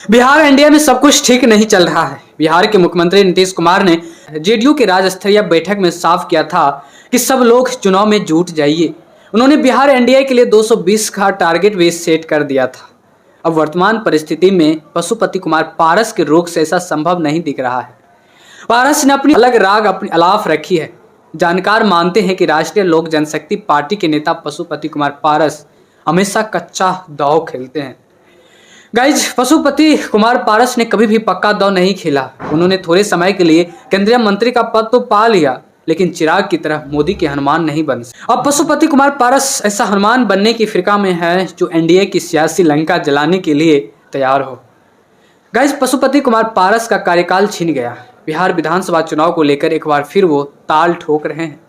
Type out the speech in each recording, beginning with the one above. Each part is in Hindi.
बिहार एनडीए में सब कुछ ठीक नहीं चल रहा है। बिहार के मुख्यमंत्री नीतीश कुमार ने जेडीयू की राज्य स्तरीय बैठक में साफ किया था कि सब लोग चुनाव में जुट जाइए। उन्होंने बिहार एनडीए के लिए 220 का टारगेट भी सेट कर दिया था। अब वर्तमान परिस्थिति में पशुपति कुमार पारस के रोक से ऐसा संभव नहीं दिख रहा है। पारस ने अपनी अलग राग अपनी अलाफ रखी है। जानकार मानते हैं कि राष्ट्रीय लोक जनशक्ति पार्टी के नेता पशुपति कुमार पारस हमेशा कच्चा दांव खेलते हैं। गाइज, पशुपति कुमार पारस ने कभी भी पक्का दांव नहीं खेला। उन्होंने थोड़े समय के लिए केंद्रीय मंत्री का पद तो पा लिया, लेकिन चिराग की तरह मोदी के हनुमान नहीं बन सके। अब पशुपति कुमार पारस ऐसा हनुमान बनने की फिरका में है जो एनडीए की सियासी लंका जलाने के लिए तैयार हो। गाइज, पशुपति कुमार पारस का कार्यकाल छिन गया। बिहार विधानसभा चुनाव को लेकर एक बार फिर वो ताल ठोक रहे हैं।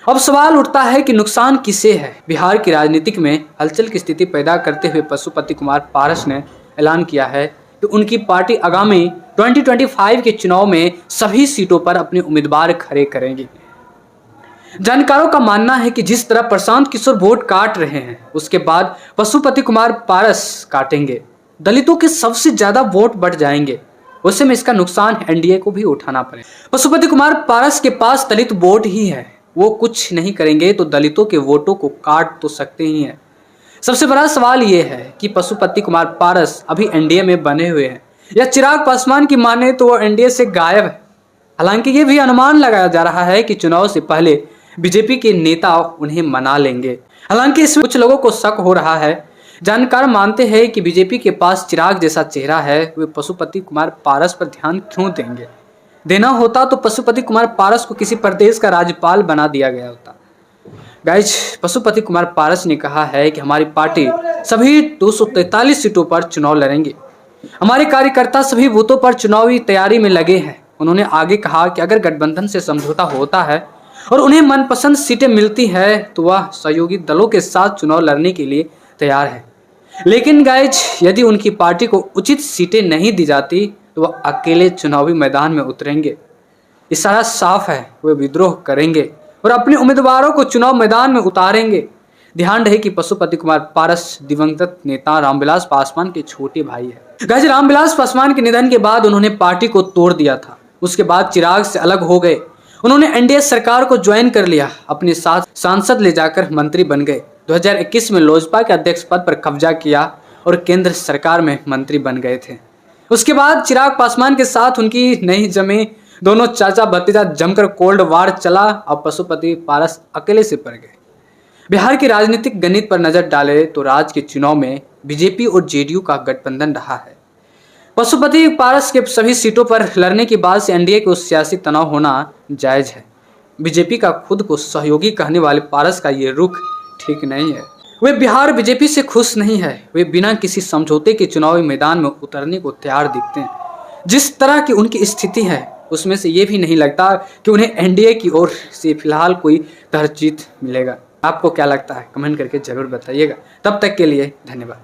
अब सवाल उठता है कि नुकसान किसे है। बिहार की राजनीतिक में हलचल की स्थिति पैदा करते हुए पशुपति कुमार पारस ने ऐलान किया है कि उनकी पार्टी आगामी 2025 के चुनाव में सभी सीटों पर अपने उम्मीदवार खड़े करेगी। जानकारों का मानना है कि जिस तरह प्रशांत किशोर वोट काट रहे हैं, उसके बाद पशुपति कुमार पारस काटेंगे। दलितों के सबसे ज्यादा वोट बढ़ जाएंगे। उससे में इसका नुकसान एनडीए को भी उठाना पड़े। पशुपति कुमार पारस के पास दलित वोट ही है। वो कुछ नहीं करेंगे तो दलितों के वोटों को काट तो सकते ही हैं। सबसे बड़ा सवाल ये है कि पशुपति कुमार पारस अभी एनडीए में बने हुए हैं या चिराग पासवान की माने तो वो एनडीए से गायब है। हालांकि ये भी अनुमान लगाया जा रहा है कि चुनाव से पहले बीजेपी के नेता उन्हें मना लेंगे। हालांकि इसमें कुछ लोगों को शक हो रहा है। जानकार मानते हैं कि बीजेपी के पास चिराग जैसा चेहरा है, वे पशुपति कुमार पारस पर ध्यान क्यों देंगे। देना होता तो पशुपति कुमार पारस को किसी प्रदेश का राज्यपाल बना दिया गया होता। गाइज, पशुपति कुमार पारस ने कहा है कि हमारी पार्टी सभी 243 सीटों पर चुनाव लड़ेंगे। हमारे कार्यकर्ता सभी बूथों पर चुनावी तैयारी में लगे हैं। उन्होंने आगे कहा कि अगर गठबंधन से समझौता होता है और उन्हें मनपसंद सीटें मिलती है तो वह सहयोगी दलों के साथ चुनाव लड़ने के लिए तैयार है। लेकिन गाइज, यदि उनकी पार्टी को उचित सीटें नहीं दी जाती तो वह अकेले चुनावी मैदान में उतरेंगे। इशारा साफ है, वे विद्रोह करेंगे और अपने उम्मीदवारों को चुनाव मैदान में उतारेंगे। ध्यान रहे कि पशुपति कुमार पारस दिवंगत नेता रामविलास पासवान के छोटे भाई है। गाइज, रामविलास पासवान के निधन के बाद उन्होंने पार्टी को तोड़ दिया था। उसके बाद चिराग से अलग हो गए। उन्होंने एनडीए सरकार को ज्वाइन कर लिया, अपने साथ सांसद ले जाकर मंत्री बन गए। 2021 में लोजपा के अध्यक्ष पद पर कब्जा किया और केंद्र सरकार में मंत्री बन गए थे। उसके बाद चिराग पासवान के साथ उनकी नहीं जमी। दोनों चाचा भतीजा जमकर कोल्ड वार चला। अब पशुपति पारस अकेले से पड़ गए। बिहार की राजनीतिक गणित पर नजर डाले तो राज्य के चुनाव में बीजेपी और जेडीयू का गठबंधन रहा है। पशुपति पारस के सभी सीटों पर लड़ने की बात से एनडीए को सियासी तनाव होना जायज है। बीजेपी का खुद को सहयोगी कहने वाले पारस का ये रुख ठीक नहीं है। वे बिहार बीजेपी से खुश नहीं है। वे बिना किसी समझौते के चुनावी मैदान में उतरने को तैयार दिखते हैं। जिस तरह की उनकी स्थिति है उसमें से ये भी नहीं लगता कि उन्हें एनडीए की ओर से फिलहाल कोई तरजीह मिलेगा। आपको क्या लगता है, कमेंट करके जरूर बताइएगा। तब तक के लिए धन्यवाद।